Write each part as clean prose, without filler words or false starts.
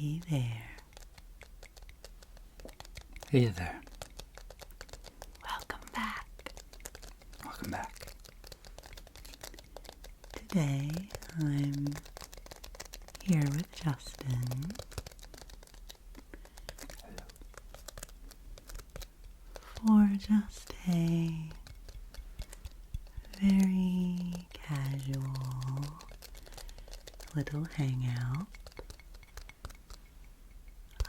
Hey there. Hey there. Welcome back. Welcome back. Today I'm here with Justin. Hello. For just a very casual little hangout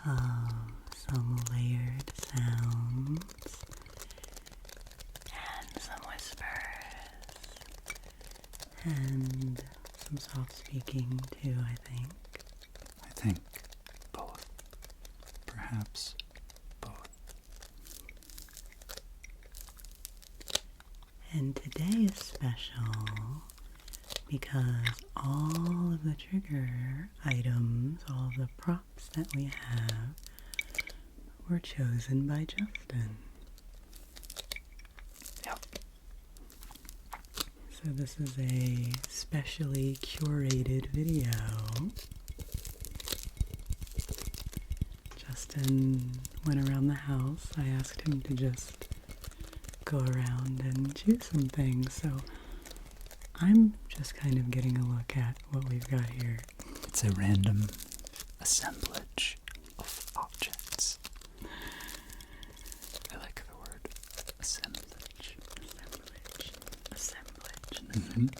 of some layered sounds and some whispers and some soft speaking too, I think. I think both. Perhaps both. And today is special because all of the trigger items, all of the props that we have, were chosen by Justin. Yep. So this is a specially curated video. Justin went around the house. I asked him to just go around and choose some things, so I'm just kind of getting a look at what we've got here. It's a random assemblage of objects. I like the word assemblage. Assemblage.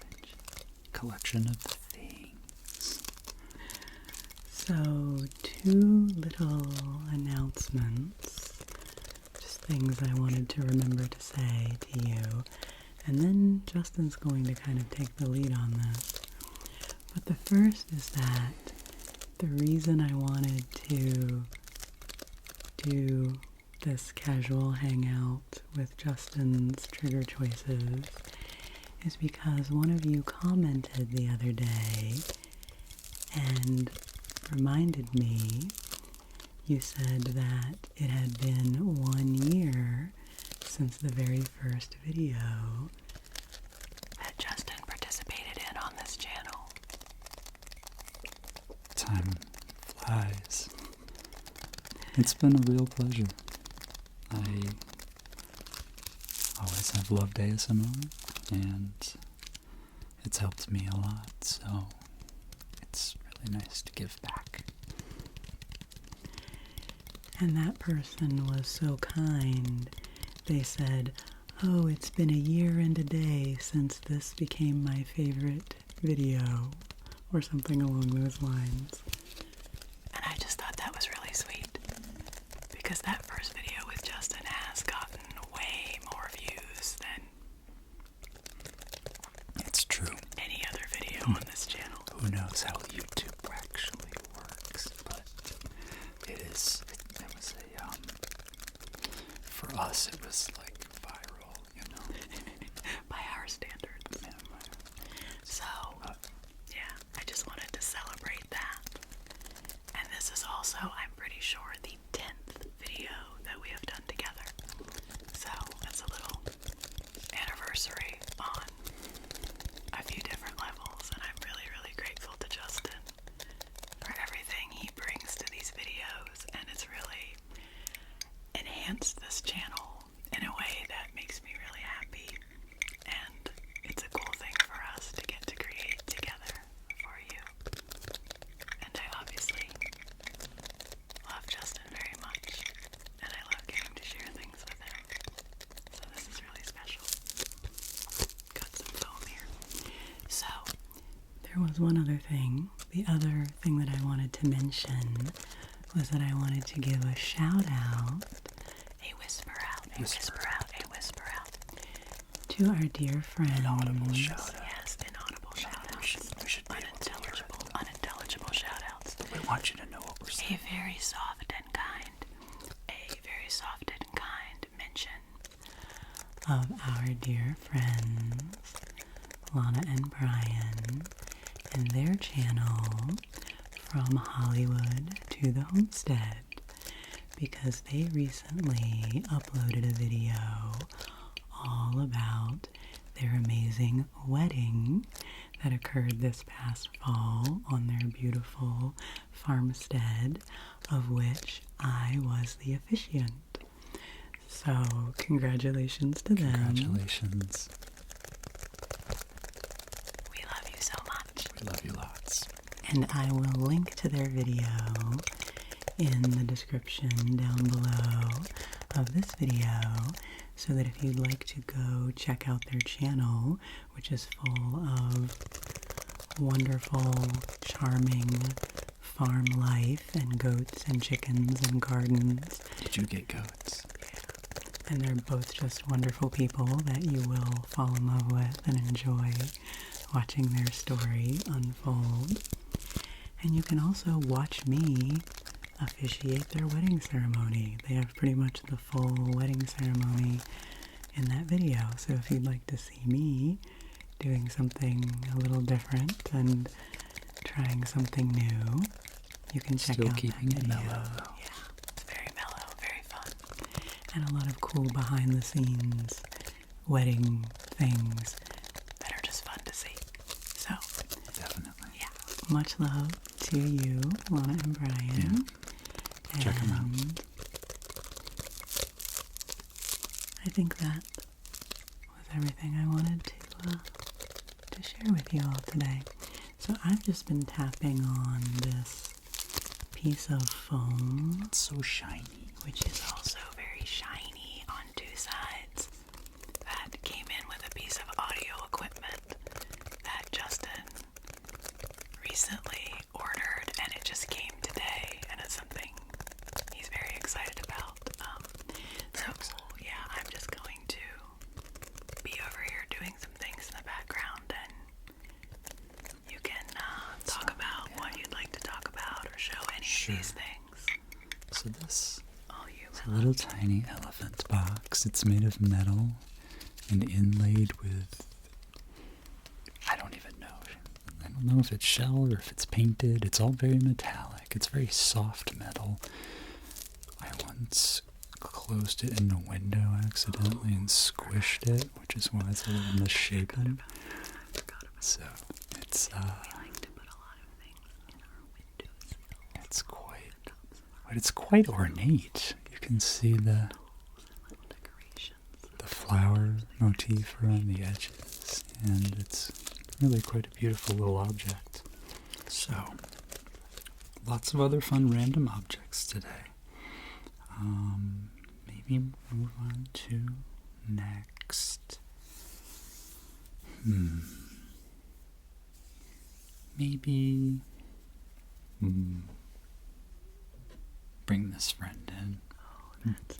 Collection of things. So, two little announcements, just things I wanted to remember to say to you, and then Justin's going to kind of take the lead on this. But the first is that the reason I wanted to do this casual hangout with Justin's trigger choices is because one of you commented the other day and reminded me. You said that it had been 1 year since the very first video that Justin participated in on this channel. Time flies. It's been a real pleasure. I always have loved ASMR, and it's helped me a lot, so it's really nice to give back. And that person was so kind. They said, "Oh, it's been a year and a day since this became my favorite video," or something along those lines. And I just thought that was really sweet, because that first video with Justin has gotten way more views than It's true. any other video on this channel. Who knows how YouTube actually works, but it was for us, it was like viral, you know. By our standards. Yeah, So, yeah, I just wanted to celebrate that. And this is also, I'm pretty sure, the 10th video that we have done together. So, it's a little anniversary on a few different levels, and I'm really, really grateful to Justin for everything he brings to these videos, and it's really enhanced this channel in a way that makes me really happy, and it's a cool thing for us to get to create together for you. And I obviously love Justin very much, and I love getting to share things with him, so this is really special. Got some foam here. So, there was one other thing. The other thing that I wanted to mention was that I wanted to give a shout out, a whisper out, to our dear friends. Inaudible shout out. Yes, inaudible shout outs. We should be able to hear it. Unintelligible shout outs. We want you to know what we're saying. A very soft and kind mention of our dear friends, Lana and Brian, and their channel From Hollywood to the Homestead, because they recently uploaded a video all about their amazing wedding that occurred this past fall on their beautiful farmstead, of which I was the officiant. So, congratulations to them. Congratulations. We love you so much. We love you lots. And I will link to their video in the description down below of this video, so that if you'd like to go check out their channel, which is full of wonderful, charming farm life and goats and chickens and gardens. Did you get goats? Yeah. And they're both just wonderful people that you will fall in love with and enjoy watching their story unfold. And you can also watch me officiate their wedding ceremony. They have pretty much the full wedding ceremony in that video. So if you'd like to see me doing something a little different and trying something new, you can check Still out keeping that it video. mellow, though. Yeah, it's very mellow, very fun. And a lot of cool behind the scenes wedding things that are just fun to see. So, Definitely. yeah, much love to you, Lana and Brian. Yeah. Check them out. I think that was everything I wanted to share with you all today. So I've just been tapping on this piece of foam. It's so shiny. Which is also very shiny on two sides. That came in with a piece of audio equipment that Justin recently ordered, and it just came today, and it's something he's very excited about. So yeah, I'm just going to be over here doing some things in the background, and you can talk about what you'd like to talk about or show any of these things. So this It's a little tiny elephant box. It's made of metal and inlaid with, I don't even know. I don't know if it's shell or if it's painted. It's all very metallic. It's very soft metal. I once closed it in the window accidentally and squished it, which is why it's a little misshapen. So it's it's quite ornate. You can see the flower motif around the edges, and it's really quite a beautiful little object. So, lots of other fun random objects today. Maybe move on to next. Maybe bring this friend in.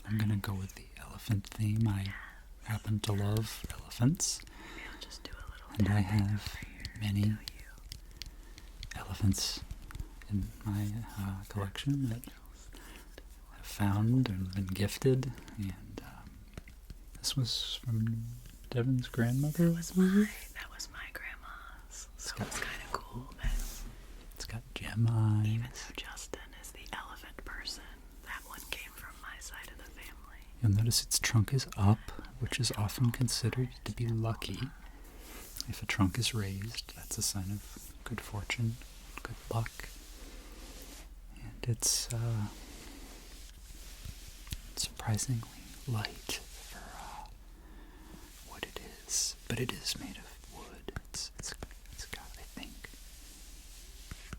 I'm gonna go with the elephant theme. I happen to love elephants, and I have many elephants in my collection that I've found and been gifted. And this was from Devan's grandmother. That was my grandma's. So it's kind of cool that it's got gem eyes. even though Justin is the elephant person, that one came from my side of the family. You'll notice its trunk is up, which is often considered to be lucky. If a trunk is raised, that's a sign of good fortune, good luck. And it's surprisingly light for what it is, but it is made of wood. It's got, I think,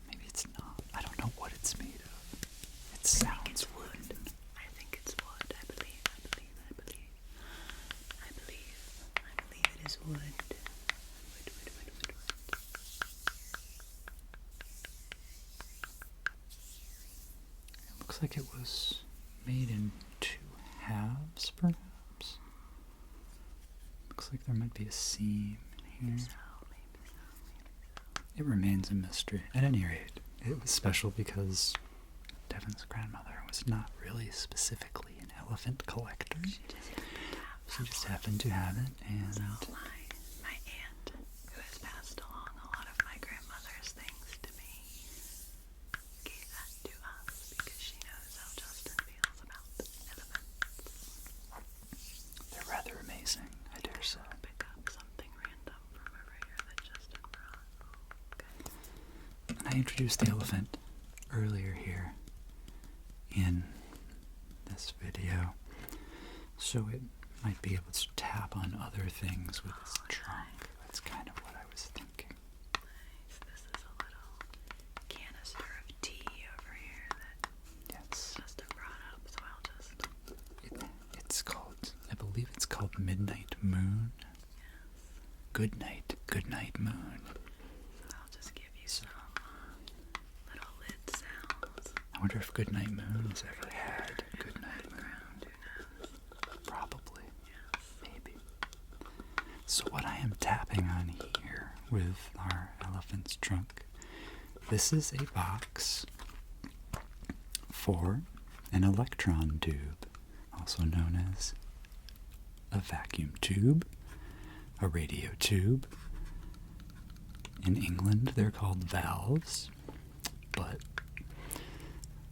maybe it's not. I don't know what it's made of. It sounds wood. I think it's wood. I believe it is wood. It looks like it was made in two halves, perhaps. Looks like there might be a seam here. It remains a mystery. At any rate, it was special because Devan's grandmother was not really specifically an elephant collector. She just happened to have it, and So my aunt, who has passed along a lot of my grandmother's things to me, gave that to us because she knows how Justin feels about elephants. they're rather amazing, I dare say. Pick up something random from over here that Justin brought. introduced the elephant earlier here in this video, so it might be able to tap on other things with its trunk. That's kind of what I was thinking. Nice. This is a little canister of tea over here that Yes. Justin brought up, so I'll just... It's called, I believe it's called Midnight Moon. Good night moon. So I'll just give you some little lid sounds. I wonder if Good Night Moon has ever had Good Night Moon. Who knows? Probably. Yes. Maybe. So what I am tapping on here with our elephant's trunk, this is a box for an electron tube, also known as a vacuum tube, a radio tube. In England, they're called valves, but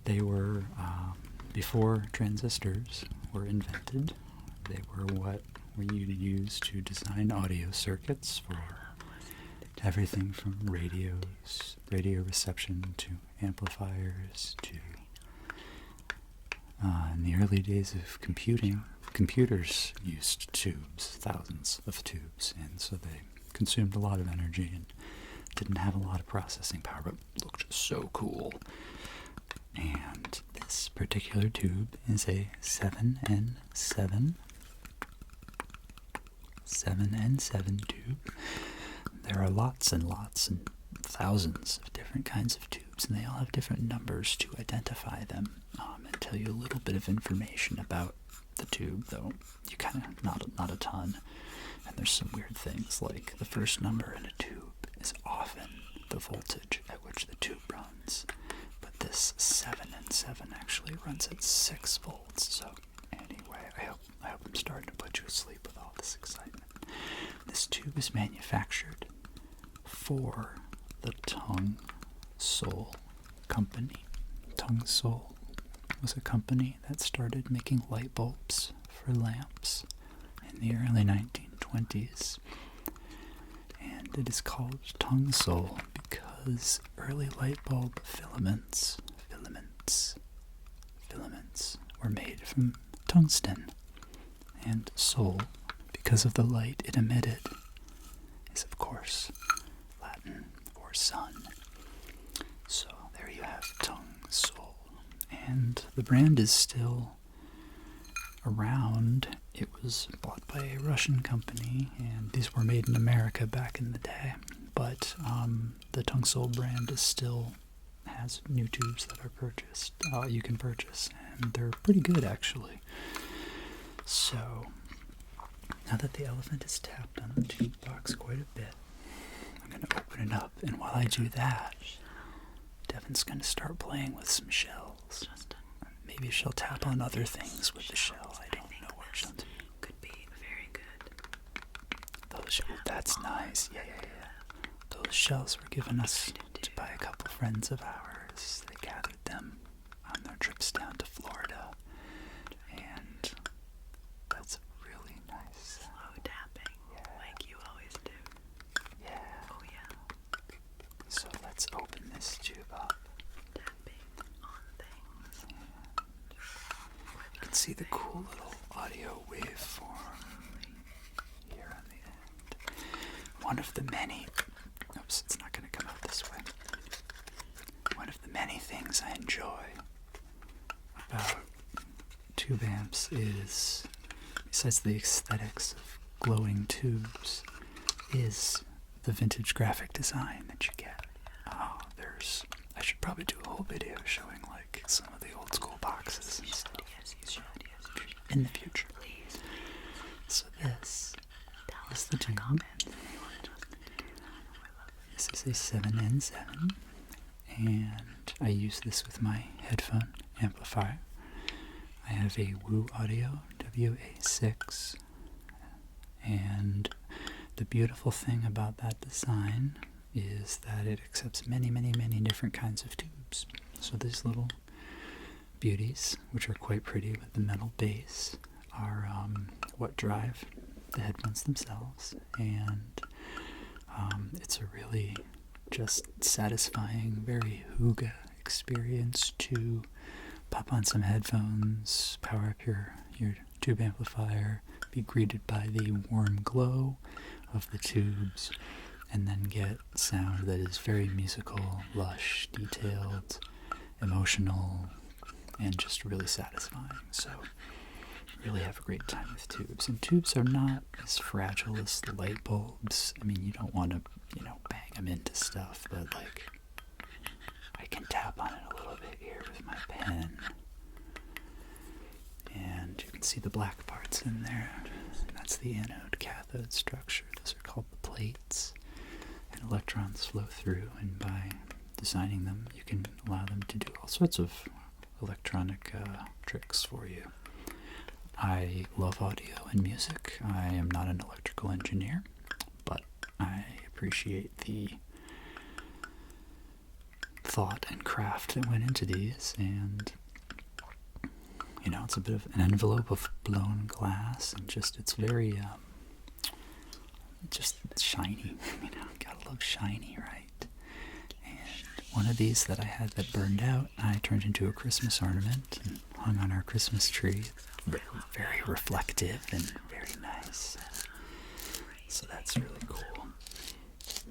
they were, before transistors were invented, they were what we use to design audio circuits for everything from radios, radio reception, to amplifiers, to, in the early days of computing, computers used tubes, thousands of tubes, and so they consumed a lot of energy and didn't have a lot of processing power, but looked so cool. And this particular tube is a 7N7 tube. There are lots and lots and thousands of different kinds of tubes, and they all have different numbers to identify them, and tell you a little bit of information about the tube, though you kind of not a ton. And there's some weird things, like the first number in a tube is often the voltage at which the tube runs, but this 7N7 actually runs at 6 volts. So anyway, I hope I'm starting to put you asleep with all this excitement. This tube is manufactured for the Tung Sol company. Tung Sol was a company that started making light bulbs for lamps in the early 1920s. And it is called Tung Sol because early light bulb filaments were made from tungsten. And Sol, because of the light it emitted, is of course Latin for sun. So there you have Tung Sol. And the brand is still around. It was bought by a Russian company, and these were made in America back in the day. But the Tung Sol brand is still has new tubes that are purchased. You can purchase, and they're pretty good actually. So now that the elephant is tapped on the tube box quite a bit, I'm going to open it up, and while I do that, Devan's going to start playing with some shells. Maybe she'll tap on other things with the shell. I don't know what she'll do. Could be very good. Those shells, that's nice. Yeah. Those shells were given us by a couple friends of ours. They gathered them on their trips down to Florida, and that's really nice. Slow tapping, like you always do. Yeah. Oh yeah. So let's open this tube up. Tapping on things. You can see the cool little audio waveform here on the end. One of the many... Oops, it's not going to come out this way. One of the many things I enjoy about tube amps is, besides the aesthetics of glowing tubes, is the vintage graphic design that you get. I should probably do a whole video showing like some of the old school boxes and stuff. Yes, you should. In the future. Please. So this Tell is us the in the tube. comments if you want Justin to do that. I love it. This is a 7N7, and I use this with my headphone amplifier. I have a Woo Audio WA6, and the beautiful thing about that design is that it accepts many different kinds of tubes. So these little beauties, which are quite pretty with the metal base, are what drive the headphones themselves, and it's a really just satisfying, very hygge experience to pop on some headphones, power up your tube amplifier, be greeted by the warm glow of the tubes, and then get sound that is very musical, lush, detailed, emotional, and just really satisfying. So really have a great time with tubes. And tubes are not as fragile as light bulbs. I mean, you don't want to, bang them into stuff, but like, I can tap on it a little bit here with my pen. And you can see the black parts in there. That's the anode cathode structure. Those are called the plates. And electrons flow through, and by designing them, you can allow them to do all sorts of electronic tricks for you. I love audio and music. I am not an electrical engineer, but I appreciate the thought and craft that went into these, and it's a bit of an envelope of blown glass, and it's very just shiny. Gotta love shiny, right? And one of these that I had that burned out, I turned into a Christmas ornament and hung on our Christmas tree. Very reflective and very nice. So that's really cool.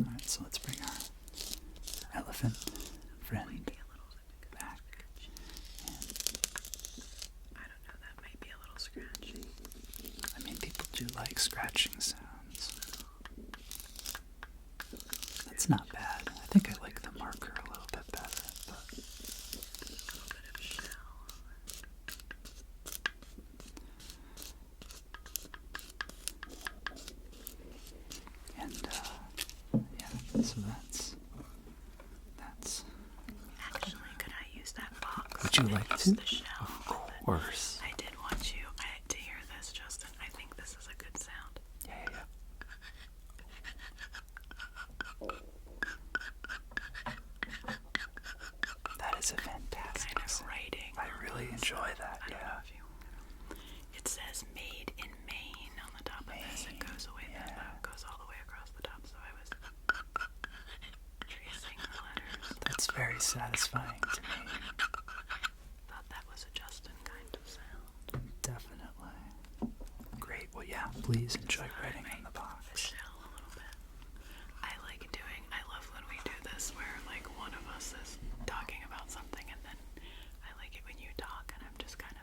Alright, so let's bring our elephant friend back. I don't know, that might be a little scratchy. I mean, people do like scratching sounds. That's not bad. I think I like the marker a little bit better, but A little bit of shell. and yeah, so that's Actually, could I use that box? would you and like use to? The shell? Of course. I did want you to hear this, Justin. I think this is a good sound. Yeah. That is a fantastic Kind of sound. writing. I really enjoy that, I don't yeah. know if you... It says "Made in Maine" on the top of this. It goes away. Goes all the way across the top. So I was tracing the letters. That's very satisfying to me. Thought that was a Justin kind of sound. Definitely. Great. Well, yeah, please enjoy writing on the The box. shell a little bit. I love when we do this where like one of us is talking about something, and then I like it when you talk and I'm just kind of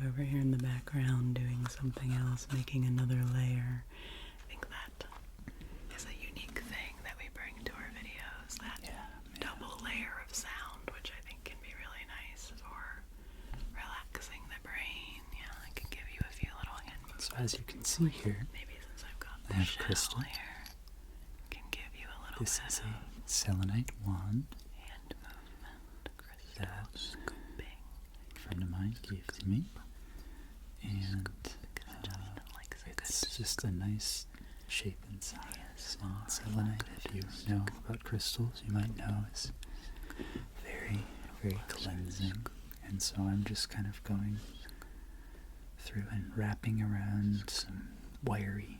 over here in the background doing something else, making another layer. I think that is a unique thing that we bring to our videos, that double layer of sound, which I think can be really nice for relaxing the brain. Yeah, I can give you a few little hints. So as you can see here, Maybe since I've got I the have shell crystal. here, can give you a little This bit is of a selenite wand hand movement, crystal that scooping. a friend of mine gave to me. And it's just a nice shape and size. And selenite, if you know about crystals, you might know is very, very cleansing. And so I'm just kind of going through and wrapping around some wiry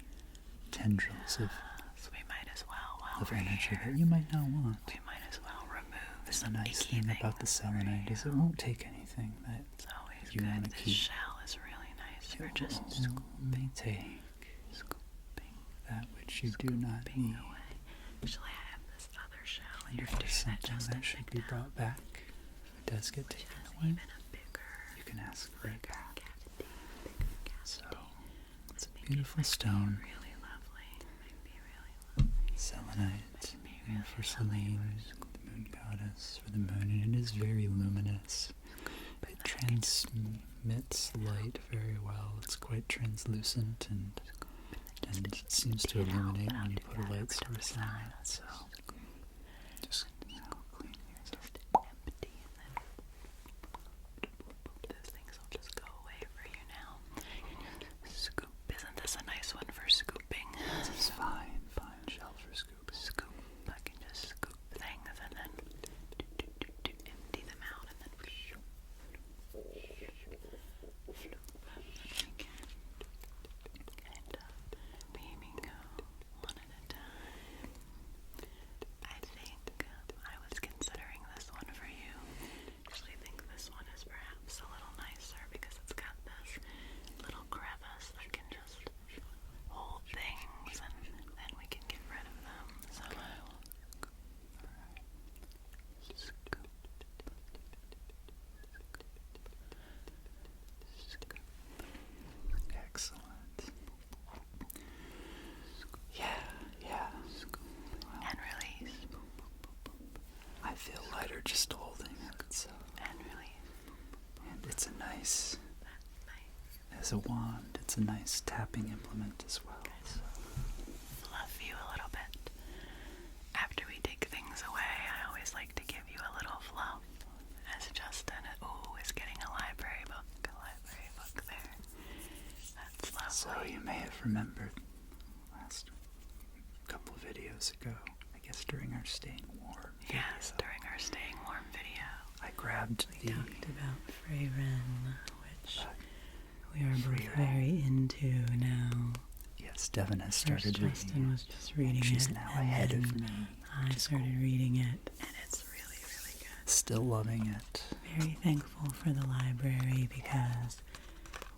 tendrils of So we might as well, while of we're energy here, that you might not want. we might as well remove The some nice icky thing about the things selenite is it won't take anything that It's always you want good. to The keep. shell is really nice for It just will only take that which you do not scooping need. away. Actually, I have this other shell And here if too there's that something Justin that should picked be out, brought back, if it does get which taken has away, even a bigger you can ask for it back. cavity. So, it's a beautiful stone, Really lovely. Might be really lovely. selenite, and for Selene, the moon goddess, for the moon, and it is very luminous. It transmits light very well. It's quite translucent, and it seems to illuminate when you put a light source on it. So just clean yours up. Empty, and then those things will just go away for you now. Scoop. Isn't this a nice one for scooping? This is fine shell for scoop. Scoop. I can just scoop things and then empty them out and then kind of maybe go one at a time. as a wand. It's a nice tapping implement as well. So. Fluff you a little bit. After we take things away, I always like to give you a little fluff. As Justin is getting a library book there. That's lovely. So you may have remembered last couple of videos ago, I guess during our Staying Warm video. Yes, during our Staying Warm video. I grabbed We talked about Freyren, which we are both very into now. Yes, Devan has started reading. Justin was just reading She's it. now ahead of me. I started reading it, and it's really, really good. Still loving it. Very thankful for the library because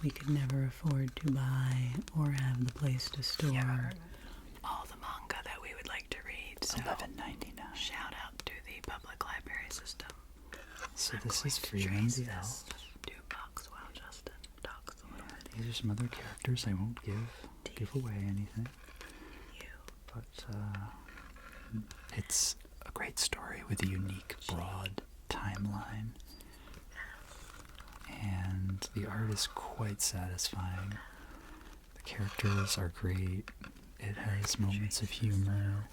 we could never afford to buy or have the place to store all the manga that we would like to read. So $11.99. shout out to the public library system. So this is Freyren the Elf. Jukebox while Justin talks a little bit. These are some other characters. I won't give away anything. But it's a great story with a unique, broad timeline. And the art is quite satisfying. The characters are great. It has moments of humor.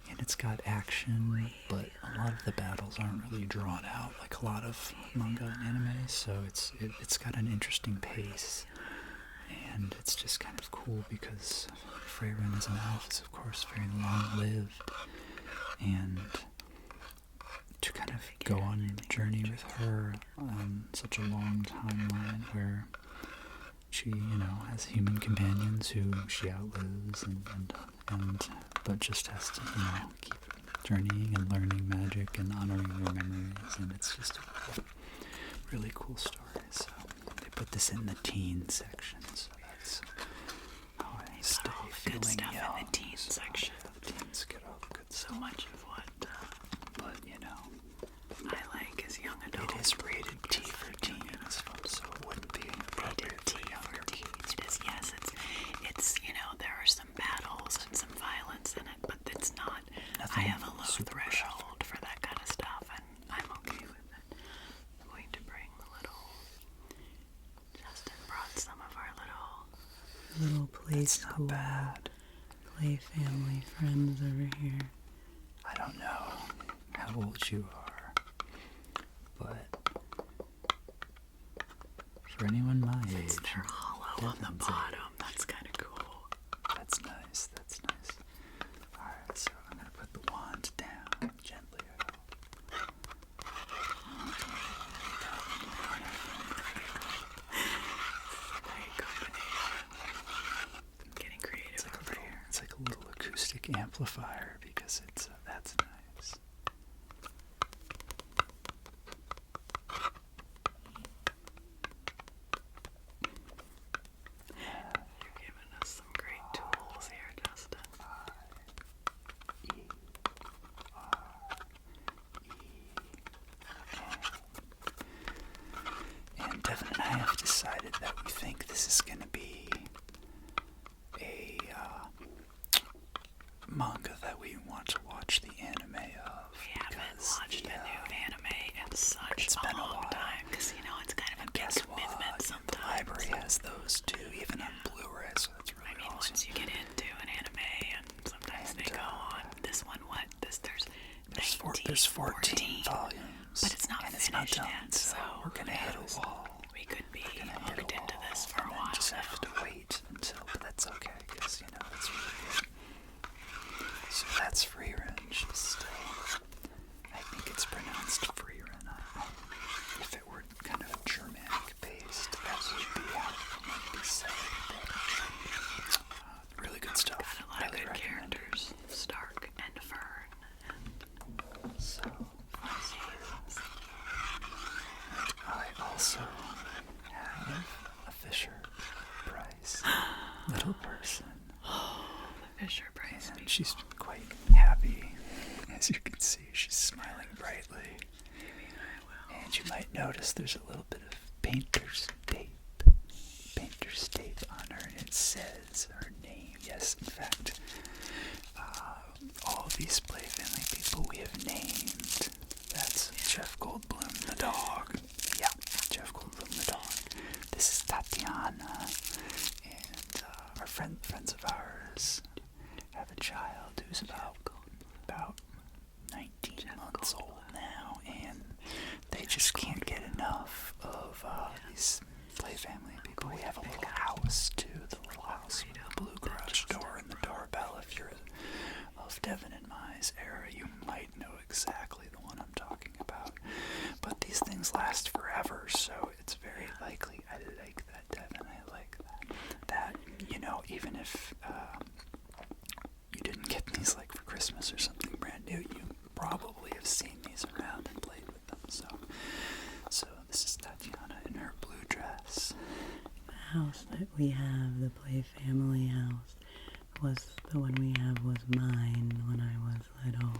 And it's got action, but a lot of the battles aren't really drawn out like a lot of manga and anime, so it's got an interesting pace. And it's just kind of cool because Freyren as an elf is, of course, very long-lived. And to kind of go on a journey with her on such a long timeline where she, has human companions who she outlives but just has to, keep journeying and learning magic and honoring their memories, and it's just a really cool story. So they put this in the teen section, so that's how I stay feeling stuff young. In the teen section. Teens get all good So stuff. much of what But, I like is young adult. it is rated T for teens, so it wouldn't be appropriate for younger kids. It is, yes, it's there are some battles and some violence in it, but it's not. Nothing I have a low super threshold for that kind of stuff, and I'm okay with it. I'm going to bring the little. Justin brought some of our little play school, play family friends over here. I don't know how old you are, but for anyone my age, They're hollow on the bottom. That's kind of cool. That's nice. Alright, so I'm going to put the wand down gently. Getting creative over here. It's like a little acoustic amplifier because that's nice. You're giving us some great tools here, Justin. And Devan and I have decided that we think this is going to be a manga that we want to watch the anime of. We haven't watched a new anime in such a long time because it's kind of a big commitment sometimes. The library has those too, even on Blu-ray, so that's really awesome. Once you get into an anime, and sometimes they go on this one. There's 14 volumes, but it's not and finished it's not done, yet, so we're gonna hit a wall. We could be hooked into this for a while. Just have to wait until, but that's okay because it's really good. So that's Freyren. She's still, I think it's pronounced Freyren. If it were kind of Germanic based, that would be how it might be said. Really good stuff. Got a lot of good characters. Stark and Fern. So, I also have a Fisher Price little person. The Fisher Price. And she's quite happy. As you can see, she's smiling brightly. Maybe I will. And you might notice there's a little bit of painter's tape on her, and it says her name. Yes, in fact, all of these Play Family people we have named. That's Jeff Goldblum, the dog. Yeah, Jeff Goldblum, the dog. This is Tatiana. friends of ours have a child who's about 19 months old now, and they just can't get enough of these play family people. We have a little house too, the little house with the blue garage door and the doorbell. If you're of Devan and Mai's era, you might know exactly the one I'm talking about. But these things last forever, so it's very likely. I like that, Devan. I like that. Even if you didn't get these like for Christmas or something brand new, you probably have seen these around and played with them. So this is Tatiana in her blue dress. The house that we have, the play family house, the one we have was mine when I was little.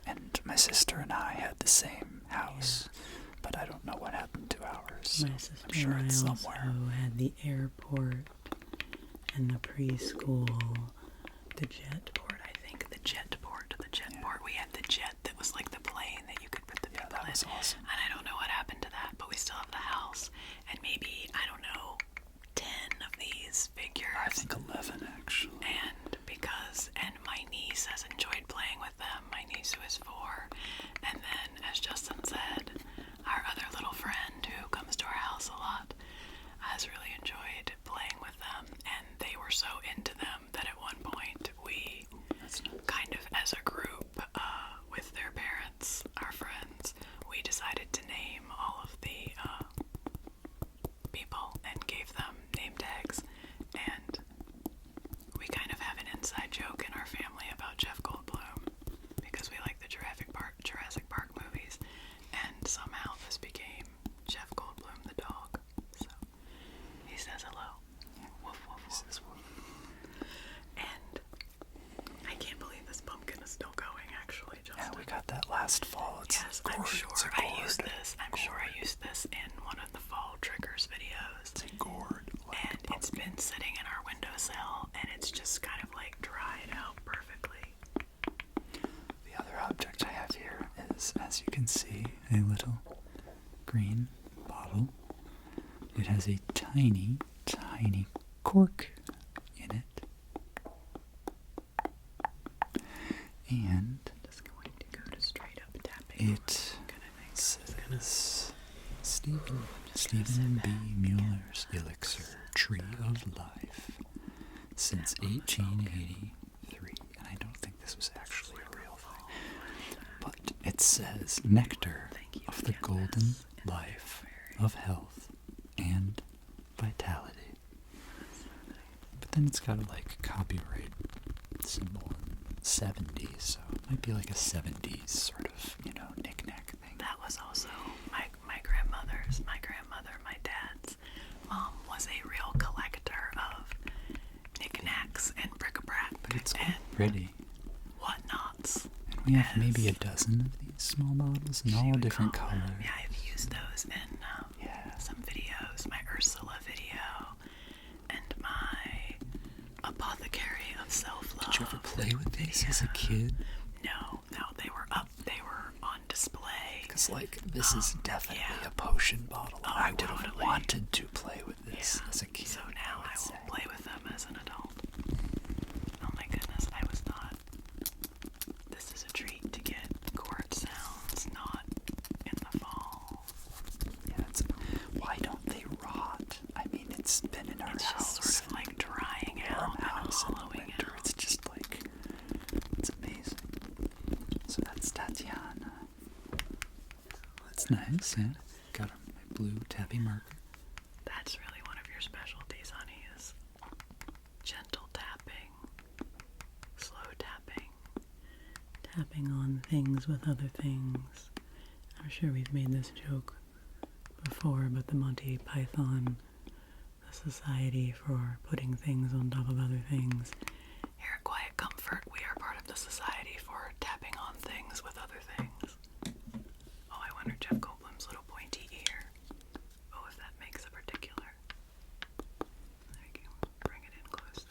And my sister and I had the same house, but I don't know what happened to ours. My sister I'm sure and it's I somewhere. also had the airport and the preschool, the jetport, I think. The jetport. We had the jet that was like the plane that you could put the people in. That was awesome. And I don't know what happened to that, but we still have the house. And maybe, I don't know, 10 of these figures. I think 11, actually. And my niece has enjoyed playing with them, my niece who is 4. And then, as Justin said, our other little friend who comes to our house a lot has really enjoyed playing with them. And they were so into them that at one point we kind of, as a group, with their parents, our friends, we decided to name all of the people and gave them name tags. And we kind of have an inside joke in our family about Jeff Goldblum because we like the Jurassic Park movies, and somehow this became Jeff Goldblum the dog. So he says hello. Woof, woof, woof. And I can't believe this pumpkin is still going, actually, Justin. Yeah, we got that last fall. Yes, I'm sure I used this. I'm sure I used this in one of the fall triggers videos. It's a gourd. And it's been sitting in our windowsill, and it's just kind of like dried out perfectly. The other object I have here is, as you can see, a little green bottle. It has a tiny, tiny cork in it. And Just going to go to straight up tapping. it says Stephen B. Mueller's Elixir Tree of Life since 1883. And I don't think this was actually a real thing. But it says nectar of the golden life of health and vitality. But then it's got a copyright symbol in 70s, so it might be like a 70s sort of, knick-knack thing. That was also my dad's mom was a real collector of knickknacks and bric-a-brac It's and pretty. whatnots. And we have maybe a dozen of these small bottles in all different colors. Yeah, I've used those in some videos, my Ursula video and my Apothecary of Self-Love. Did you ever play with these as a kid? No, they were on display. Because, this is definitely a potion bottle. And I would have totally wanted to play with this as a kid. So now I will play with them as an adult. Oh my goodness, I was not. This is a treat to get gourd sounds, not in the fall. Yeah, why don't they rot? I mean, it's been in our house. It's just sort of like drying out and hollowing out. It's just it's amazing. So that's Tatiana. That's nice, yeah. Got my blue tappy marker. That's really one of your specialties, honey, is gentle tapping, slow tapping, tapping on things with other things. I'm sure we've made this joke before, but the Monty Python, the Society for Putting Things on Top of Other Things. Here at Quiet Comfort, we are part of the Society for Tapping on Things with Other Things. Oh, I wonder Jeff Goldblum's little pointy ear. Oh, if that makes a particular. There you go. Bring it in close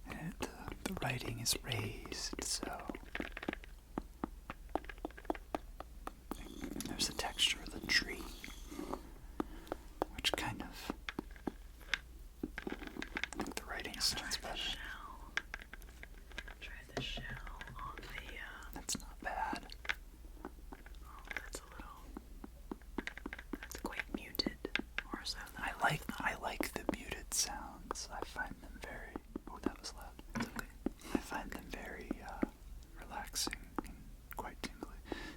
there. And the writing is raised, so... And there's the texture of the tree, which kind of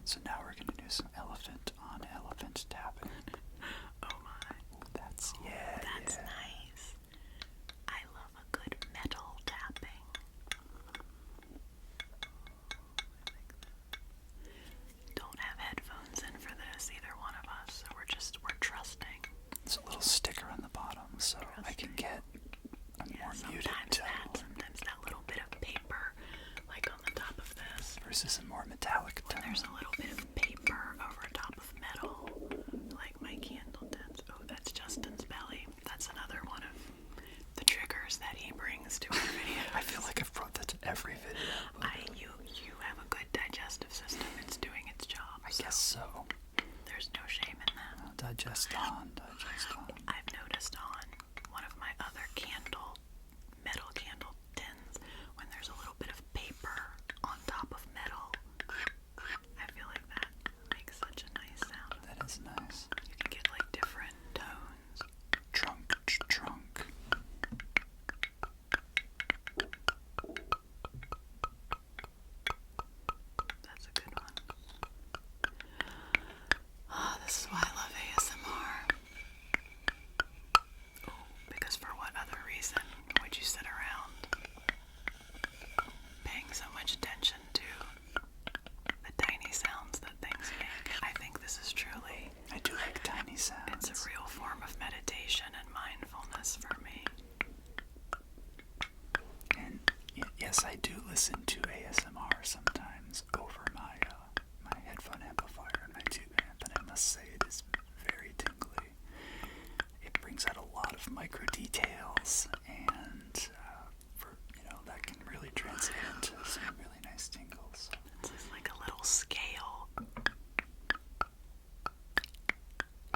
So now we're going to do some elephant on elephant tapping. Oh my. Ooh, that's nice. I love a good metal tapping. Don't have headphones in for this, either one of us, so we're trusting. There's a little sticker on the bottom, so I can get a more muted tone. Sometimes that little bit of paper, like on the top of this. Versus a more metallic tone. When there's a little bit of paper over top of metal, like my candle tins. Oh, that's Justin's belly. That's another one of the triggers that he brings to our video. I feel like I've brought that to every video. You have a good digestive system. It's doing its job. I guess so. There's no shame in that. Digest on. I've noticed on one of my other metal candle tins, when there's a little bit of paper on top of metal, I feel like that makes such a nice sound. That is nice. You can get like different tones. Trunk. That's a good one. Oh, this is why I love ASMR. Oh, because for what other reason would you sit around paying so much attention to the tiny sounds that things make? I think this is truly... I do like tiny sounds. It's a real form of meditation and mindfulness for me. And yes, I do listen to ASMR sometimes over my headphone amplifier and my tube amp, and I must say it is very tingly. It brings out a lot of micro details, and that can really translate into some really nice tingles. This is like a little scale.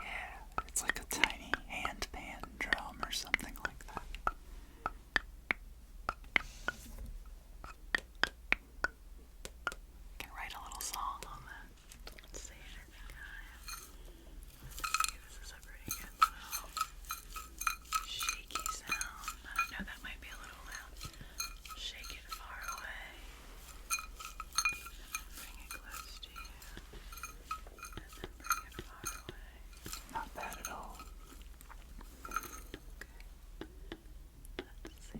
Yeah, it's like a tiny handpan drum or something like that. Can write a little song on that. Let's see. This is a pretty good little shaky sound. I don't know, that might be a little loud. Shake it far away. Bring it close to you. And then bring it far away. Not bad at all. Let's see.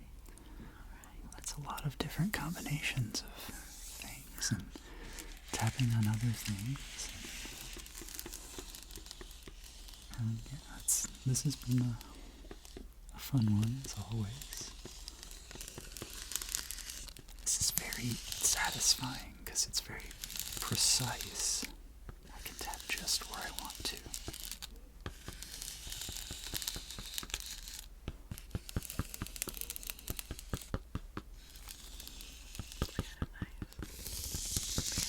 Alright. That's a lot of different combinations of things and tapping on other things. And yeah, this has been a fun one as always. This is very satisfying because it's very precise. I can tap just where I want to.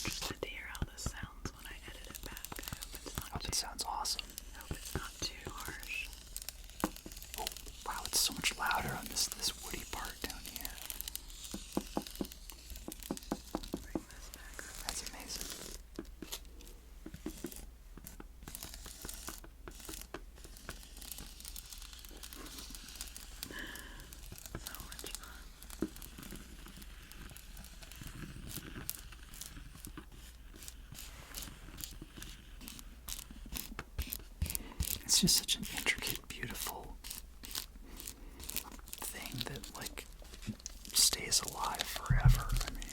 Interested to hear how this sounds when I edit it back. I hope It sounds awesome. it's not too harsh. Oh, wow, it's so much louder on this woody part down here. Bring this back up. That's amazing. So much fun. It's just such an intricate, beautiful thing that, stays alive forever. I mean,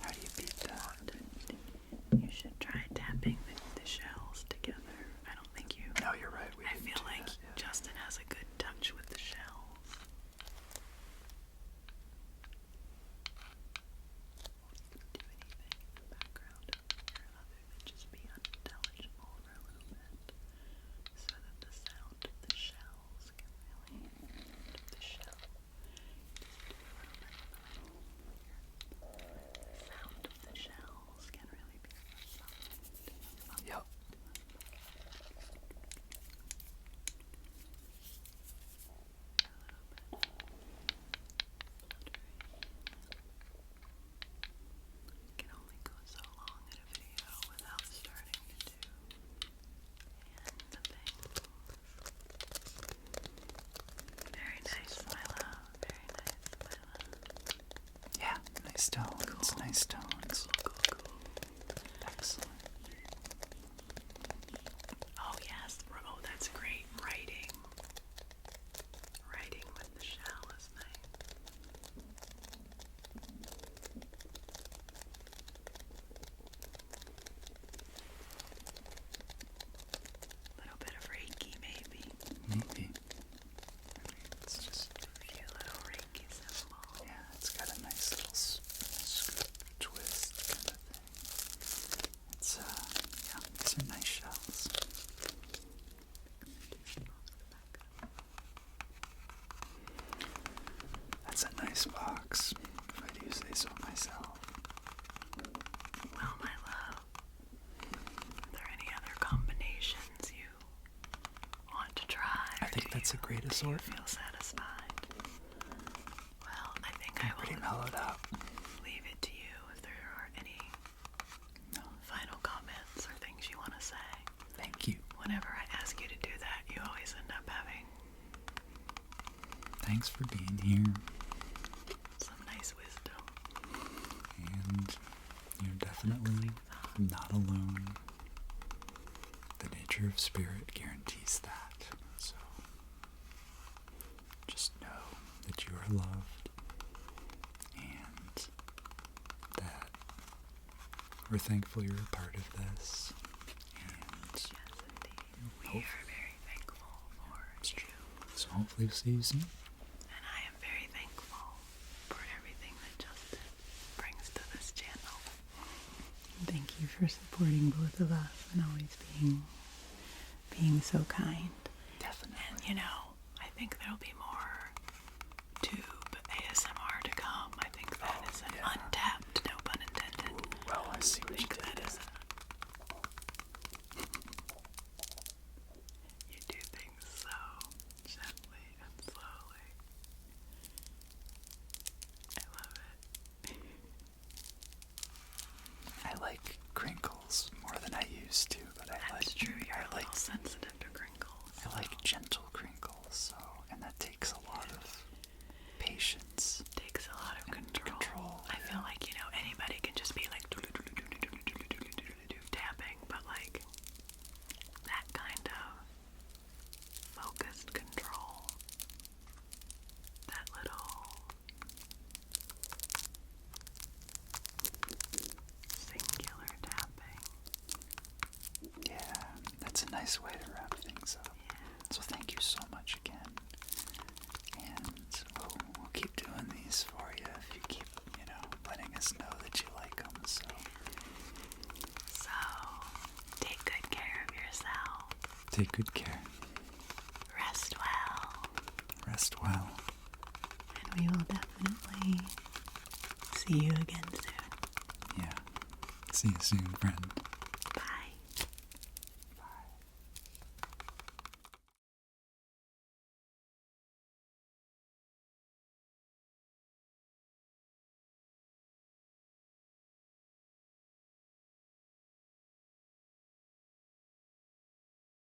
how do you beat that? You should try tapping the shells together. I don't think you... No, you're right. I feel like Justin has a good touch with the shells. Do anything in the background here other than just be unintelligible for a little bit, so that the sound of the shells can really... The shell. Sound of the shells can really be fun. Yep. Can only go so long in a video without starting to do the thing. Very nice, my love. Very nice, my love. Yeah, nice tones. Nice tones. Cool. That's a great assortment. Feel satisfied? Well, I think I will Pretty mellowed out. leave it to you if there are any final comments or things you want to say. Thank you. Whenever I ask you to do that, you always end up having Thanks for being here. some nice wisdom. And you're definitely not alone. The nature of spirit guarantees that. So just know that you are loved and that we're thankful you're a part of this. And Yes, indeed. We are very thankful for you. so hopefully we'll see you soon. And I am very thankful for everything that Justin brings to this channel. Thank you for supporting both of us and always being so kind. Definitely. And you know, I think there'll be more tube ASMR to come. I think that is an untapped, no pun intended. Ooh, well, I see what you did. That is you do things so gently and slowly. I love it. I like crinkles more than I used to, but That's true, you're a little sensitive to crinkles. I like gentle crinkles, and that takes a lot of patience. Takes a lot of control. I feel like, you know, anybody can just be like tapping, but like that kind of focused control, that little singular tapping. Yeah, that's a nice way to wrap things up. Yeah. So thank you so much again. And we'll keep doing these for you if you keep, letting us know that you like them. So Take good care of yourself. take good care. Rest well. Rest well. And we will definitely see you again soon. Yeah. See you soon, friend.